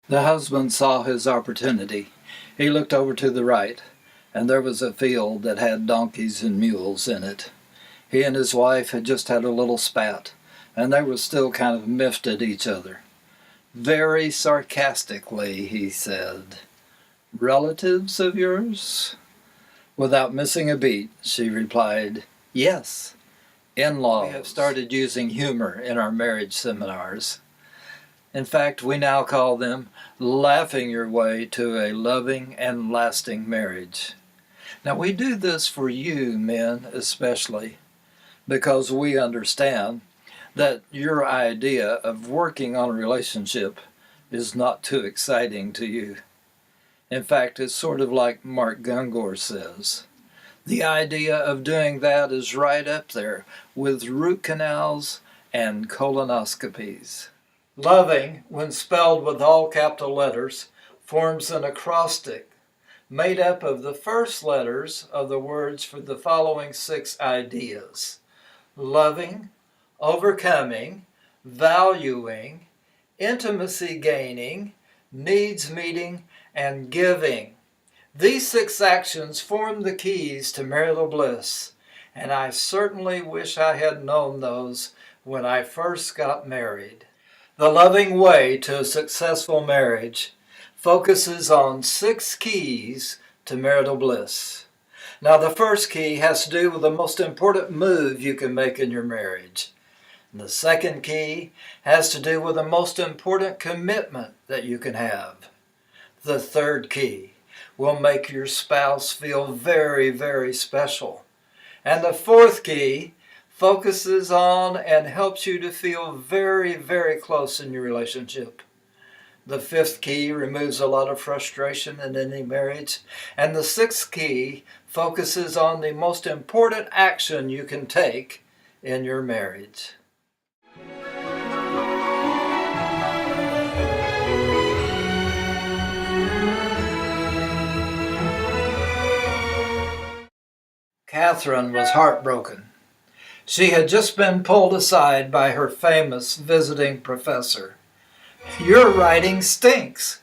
The husband saw his opportunity. He looked over to the right, and there was a field that had donkeys and mules in it. He and his wife had just had a little spat, and they were still kind of miffed at each other. Very sarcastically, he said, "Relatives of yours?" Without missing a beat, she replied, "Yes, in-laws." We have started using humor in our marriage seminars. In fact, we now call them laughing your way to a loving and lasting marriage. Now, we do this for you, men especially, because we understand that your idea of working on a relationship is not too exciting to you. In fact, it's sort of like Mark Gungor says. The idea of doing that is right up there with root canals and colonoscopies. Loving, when spelled with all capital letters, forms an acrostic made up of the first letters of the words for the following 6 ideas: loving, overcoming, valuing, intimacy gaining, needs meeting, and giving. These 6 actions form the keys to marital bliss, and I certainly wish I had known those when I first got married. The loving way to a successful marriage focuses on 6 keys to marital bliss. Now, the first key has to do with the most important move you can make in your marriage. And the second key has to do with the most important commitment that you can have. The third key will make your spouse feel very, very special. And the fourth key focuses on and helps you to feel very, very close in your relationship. The fifth key removes a lot of frustration in any marriage. And the sixth key focuses on the most important action you can take in your marriage. Catherine was heartbroken. She had just been pulled aside by her famous visiting professor. "Your writing stinks.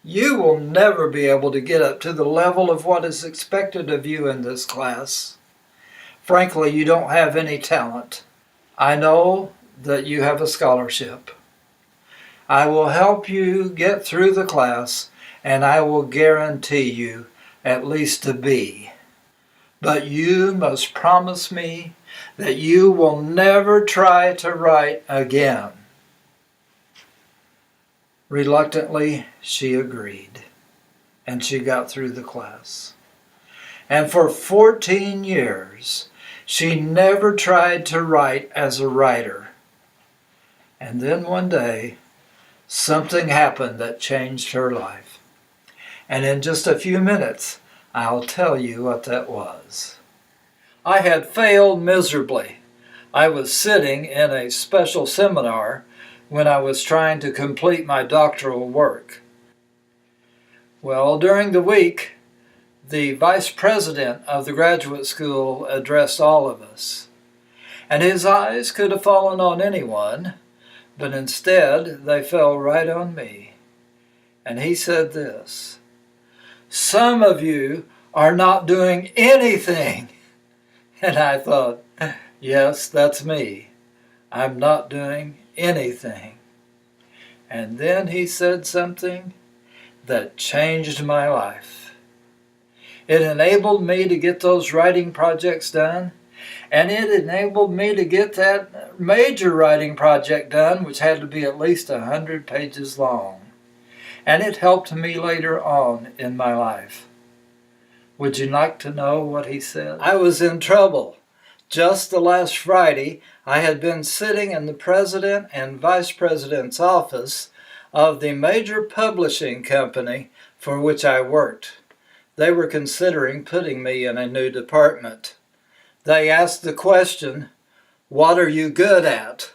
You will never be able to get up to the level of what is expected of you in this class. Frankly, you don't have any talent. I know that you have a scholarship. I will help you get through the class, and I will guarantee you at least a B. But you must promise me that you will never try to write again." Reluctantly, she agreed, and she got through the class. And for 14 years, she never tried to write as a writer. And then one day, something happened that changed her life. And in just a few minutes, I'll tell you what that was. I had failed miserably. I was sitting in a special seminar when I was trying to complete my doctoral work. Well, during the week, the vice president of the graduate school addressed all of us. And his eyes could have fallen on anyone, but instead they fell right on me. And he said this: "Some of you are not doing anything." And I thought, yes, that's me. I'm not doing anything. And then he said something that changed my life. It enabled me to get those writing projects done, and it enabled me to get that major writing project done, which had to be at least 100 pages long. And it helped me later on in my life. Would you like to know what he said? I was in trouble. Just the last Friday, I had been sitting in the president and vice president's office of the major publishing company for which I worked. They were considering putting me in a new department. They asked the question, "What are you good at?"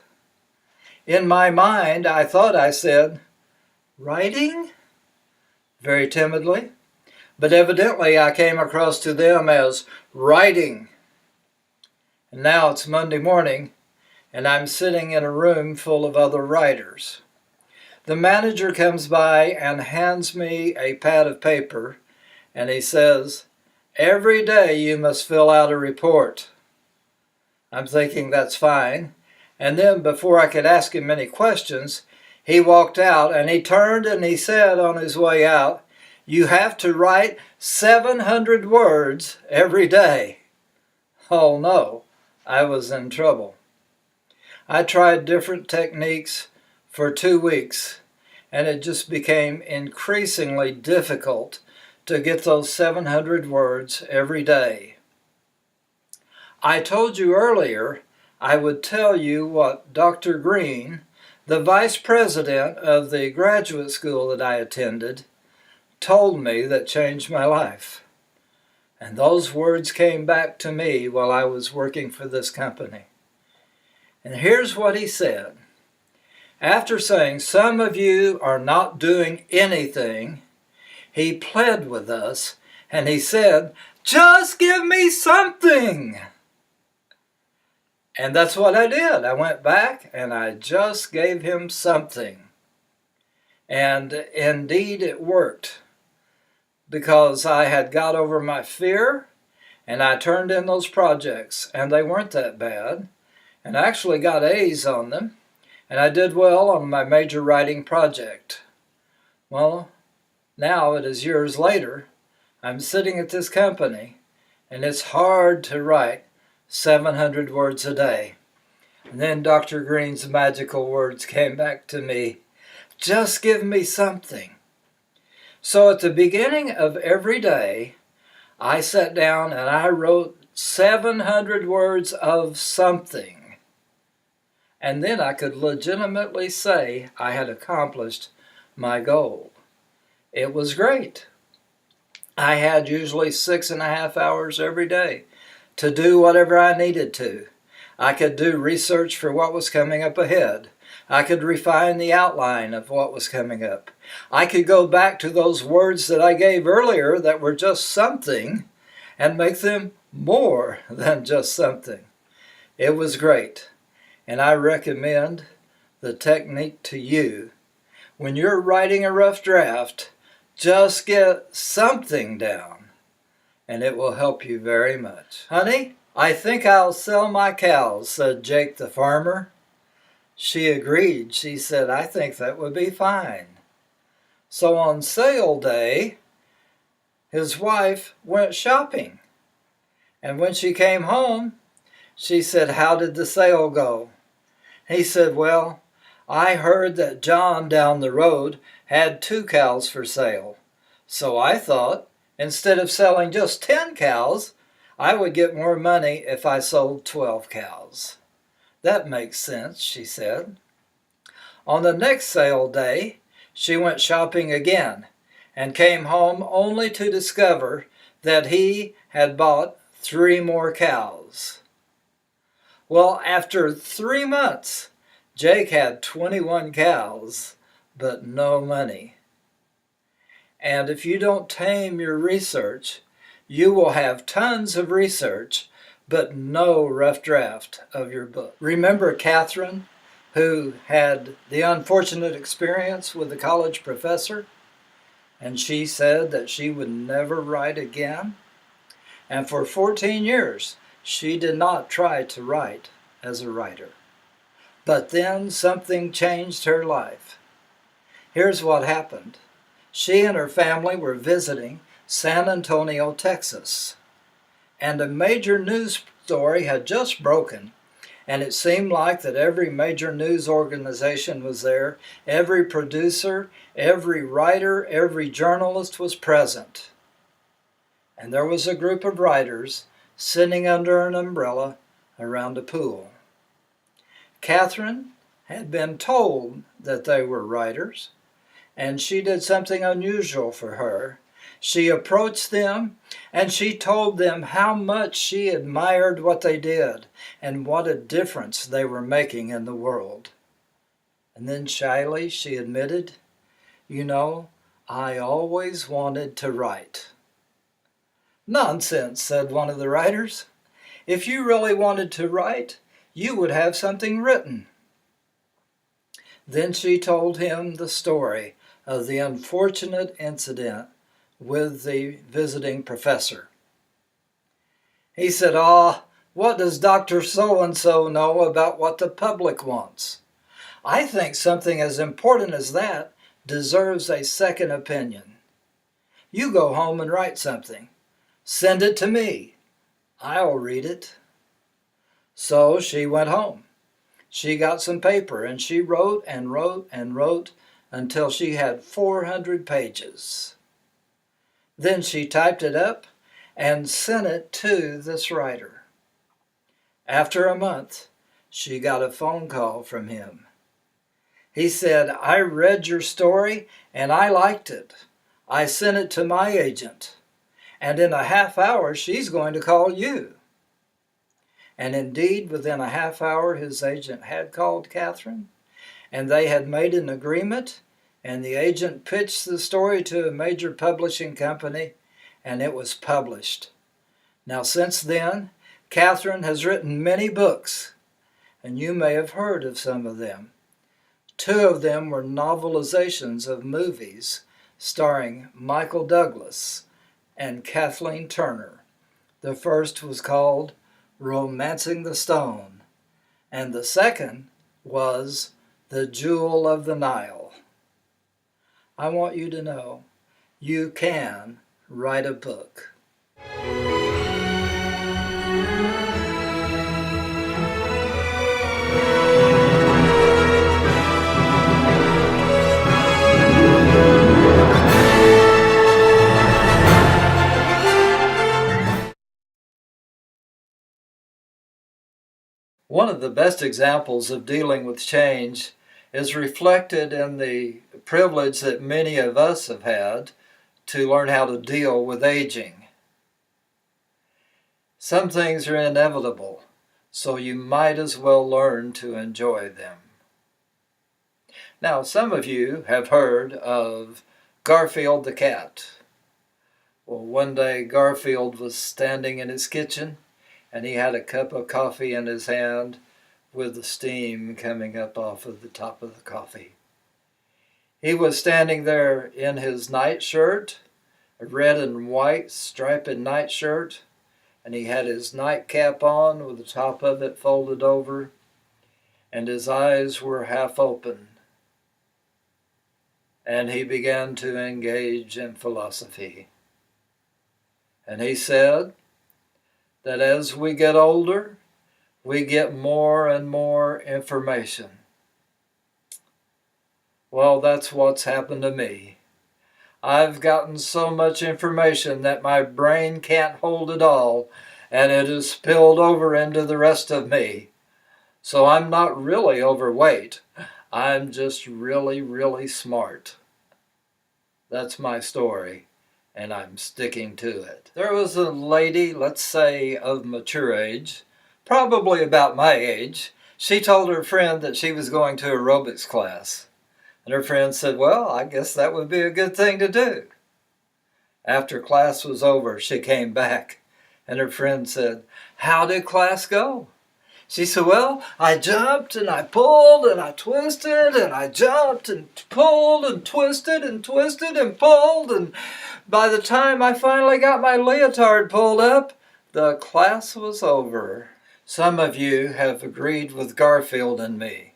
In my mind, I thought I said, "Writing?" very timidly. But evidently I came across to them as writing. And now it's Monday morning, and I'm sitting in a room full of other writers. The manager comes by and hands me a pad of paper, and he says, "Every day you must fill out a report." I'm thinking that's fine. And then before I could ask him any questions, he walked out and he turned and he said on his way out, "You have to write 700 words every day." Oh no, I was in trouble. I tried different techniques for 2 weeks, and it just became increasingly difficult to get those 700 words every day. I told you earlier I would tell you what Dr. Green, the vice president of the graduate school that I attended, told me that changed my life. And those words came back to me while I was working for this company. And here's what he said. After saying, "Some of you are not doing anything," he pled with us and he said, "Just give me something." And that's what I did. I went back and I just gave him something. And indeed it worked, because I had got over my fear and I turned in those projects, and they weren't that bad, and I actually got A's on them, and I did well on my major writing project. Well, now it is years later, I'm sitting at this company, and it's hard to write 700 words a day. And then Dr. Green's magical words came back to me, "Just give me something." So at the beginning of every day, I sat down and I wrote 700 words of something. And then I could legitimately say I had accomplished my goal. It was great. I had usually 6.5 hours every day to do whatever I needed to. I could do research for what was coming up ahead. I could refine the outline of what was coming up. I could go back to those words that I gave earlier that were just something and make them more than just something. It was great, and I recommend the technique to you. When you're writing a rough draft, just get something down, and it will help you very much. "Honey, I think I'll sell my cows," said Jake the farmer. She agreed. She said, "I think that would be fine." So on sale day, his wife went shopping. And when she came home, she said, "How did the sale go?" He said, "Well, I heard that John down the road had 2 cows for sale. So I thought, instead of selling just 10 cows, I would get more money if I sold 12 cows. "That makes sense," she said. On the next sale day, she went shopping again and came home only to discover that he had bought 3 more cows. Well, after 3 months, Jake had 21 cows, but no money. And if you don't tame your research, you will have tons of research, but no rough draft of your book. Remember Catherine, who had the unfortunate experience with a college professor, and she said that she would never write again? And for 14 years, she did not try to write as a writer. But then something changed her life. Here's what happened. She and her family were visiting San Antonio, Texas, and a major news story had just broken, and it seemed like that every major news organization was there. Every producer, every writer, every journalist was present. And there was a group of writers sitting under an umbrella around a pool. Catherine had been told that they were writers, and she did something unusual for her. She approached them and she told them how much she admired what they did and what a difference they were making in the world. And then shyly she admitted, "You know, I always wanted to write." "Nonsense," said one of the writers. "If you really wanted to write, you would have something written." Then she told him the story of the unfortunate incident with the visiting professor. He said, "Ah, what does Dr. So-and-so know about what the public wants? I think something as important as that deserves a second opinion. You go home and write something. Send it to me. I'll read it." So she went home. She got some paper and she wrote and wrote and wrote until she had 400 pages. Then she typed it up and sent it to this writer. After a month, she got a phone call from him. He said, "I read your story and I liked it. I sent it to my agent, and in a half hour she's going to call you." And indeed, within a half hour, his agent had called Catherine, and they had made an agreement, and the agent pitched the story to a major publishing company, and it was published. Now, since then, Catherine has written many books, and you may have heard of some of them. 2 of them were novelizations of movies starring Michael Douglas and Kathleen Turner. The first was called Romancing the Stone, and the second was The Jewel of the Nile. I want you to know you can write a book. One of the best examples of dealing with change is reflected in the privilege that many of us have had to learn how to deal with aging. Some things are inevitable, so you might as well learn to enjoy them. Now, some of you have heard of Garfield the cat. Well, one day Garfield was standing in his kitchen, and he had a cup of coffee in his hand with the steam coming up off of the top of the coffee. He was standing there in his nightshirt, a red and white striped nightshirt, and he had his nightcap on with the top of it folded over, and his eyes were half open. And he began to engage in philosophy. And he said that as we get older, we get more and more information. Well, that's what's happened to me. I've gotten so much information that my brain can't hold it all, and it has spilled over into the rest of me. So I'm not really overweight. I'm just really, really smart. That's my story, and I'm sticking to it. There was a lady, let's say of mature age, probably about my age. She told her friend that she was going to aerobics class. And her friend said, "Well, I guess that would be a good thing to do." After class was over, she came back, and her friend said, "How did class go?" She said, "Well, I jumped and I pulled and I twisted and I jumped and pulled and twisted and twisted and pulled, and by the time I finally got my leotard pulled up, the class was over." Some of you have agreed with Garfield and me.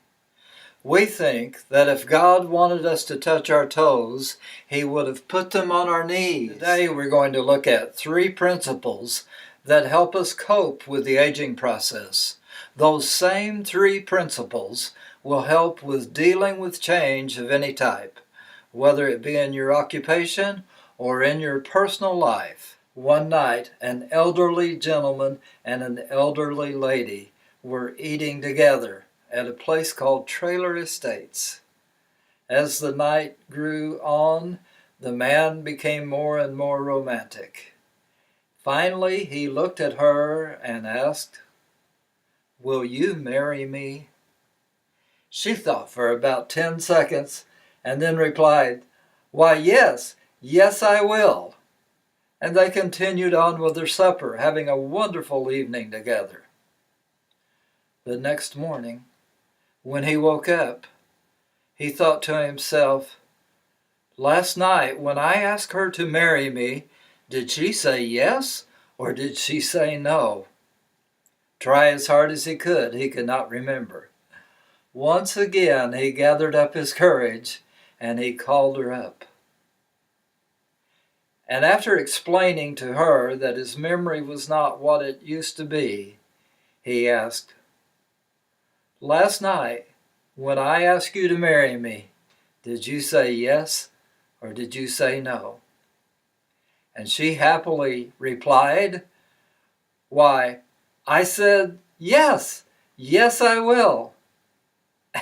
We think that if God wanted us to touch our toes, He would have put them on our knees. Today we're going to look at 3 principles that help us cope with the aging process. Those same 3 principles will help with dealing with change of any type, whether it be in your occupation or in your personal life. One night, an elderly gentleman and an elderly lady were eating together at a place called Trailer Estates. As the night grew on, the man became more and more romantic. Finally, he looked at her and asked, "Will you marry me?" She thought for about 10 seconds and then replied, "Why, yes, yes I will." And they continued on with their supper, having a wonderful evening together. The next morning, when he woke up, He thought to himself, "Last night when I asked her to marry me, did she say yes or did she say no?" Try as hard as he could not remember. Once again he gathered up his courage and he called her up. And after explaining to her that his memory was not what it used to be, he asked, "Last night, when I asked you to marry me, did you say yes or did you say no?" And she happily replied, "Why, I said yes, yes I will.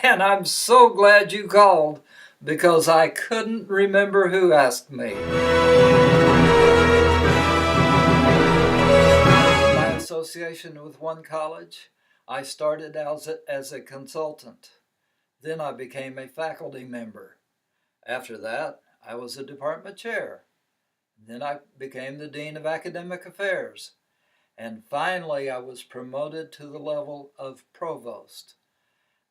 And I'm so glad you called because I couldn't remember who asked me." My association with one college, I started as a consultant. Then I became a faculty member. After that, I was a department chair. Then I became the Dean of Academic Affairs. And finally, I was promoted to the level of provost.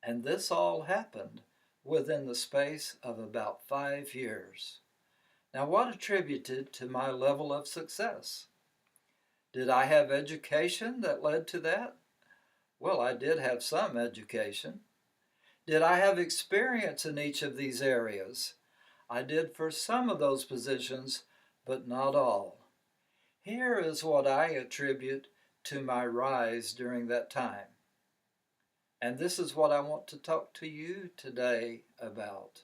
And this all happened within the space of about 5 years. Now, what attributed to my level of success? Did I have education that led to that? Well, I did have some education. Did I have experience in each of these areas? I did for some of those positions, but not all. Here is what I attribute to my rise during that time. And this is what I want to talk to you today about.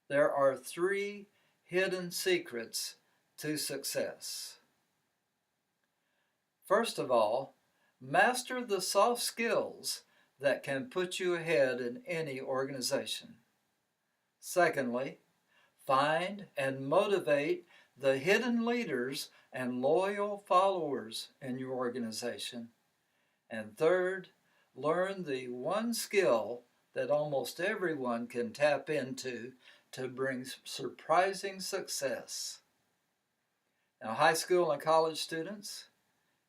There are 3 hidden secrets to success. First of all, master the soft skills that can put you ahead in any organization. Secondly, find and motivate the hidden leaders and loyal followers in your organization. And third, learn the one skill that almost everyone can tap into to bring surprising success. Now, high school and college students,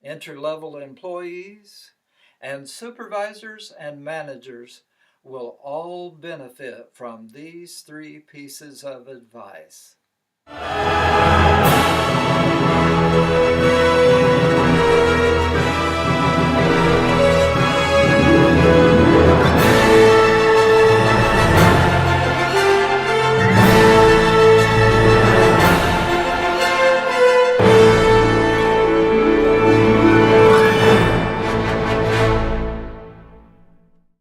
entry-level employees, and supervisors and managers will all benefit from these 3 pieces of advice.